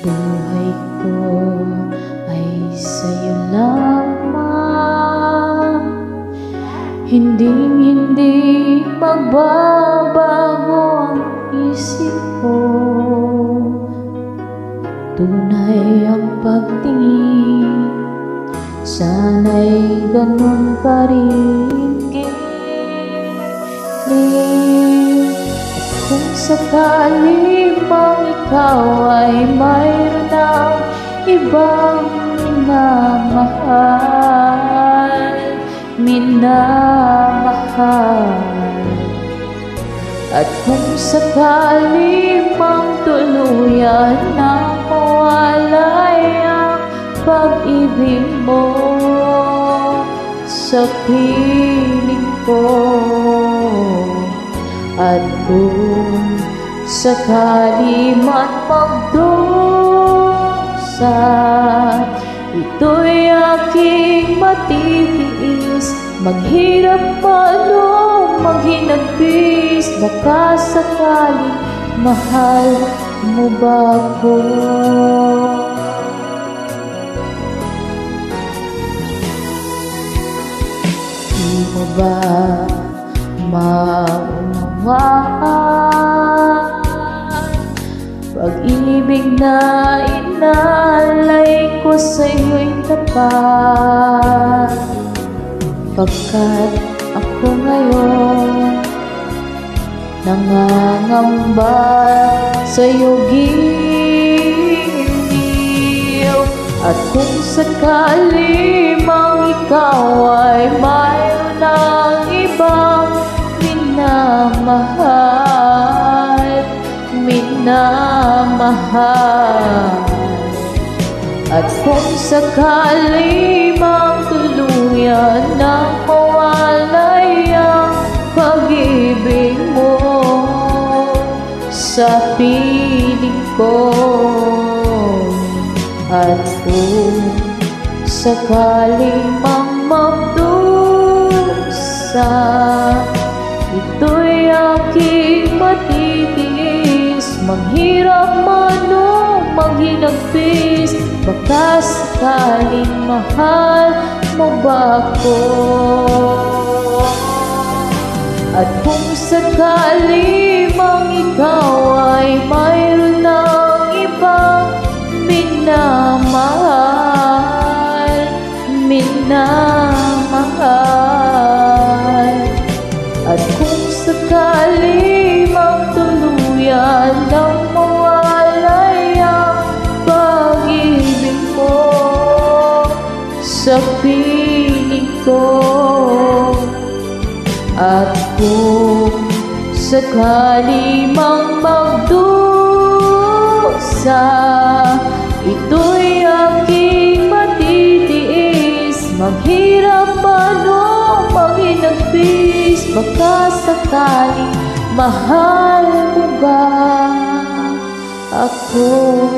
buhay ko ay sa'yo lamang. Hindi magbabago ang isip ko. Tunay ang pagtingin, sana'y ganun ka rin giling. Kung sakali mang ikaw ay mayroon ng ibang minamahal, at kung sakali mang tuluyan na mawalay ang pag-ibig mo sa piling ko, at kung sakali man magdusa, ito'y aking matitiis. Maghirap man o maghinagpis, baka sakali mahal mo ba ako? Di mo ba maunawaan pag-ibig na inalay ko sa'yo'y tapat? Pagkat ako ngayon nangangamba sa'yo giliw, at kung sakali mang ikaw ay mayroon ng ibang minamahal, at kung sakali mang tuluyan ng mawalay ang pag-ibig mo sa piling ko, at kung sakali mang magdusa, ito'y aking matitiis. Maghirap man o maghinagpis, baka sakaling mahal mo ba ako? At kung sakali mang ikaw ay mayroon ng ibang minamahal, at kung sakali mang tuluyan ng mawalay ang pag-ibig mo sa piling ko, at kung sakali mang magdusa, ito'y aking matitiis. Maghirap man o maghinagpis, baka sakali mahal mo ba ako?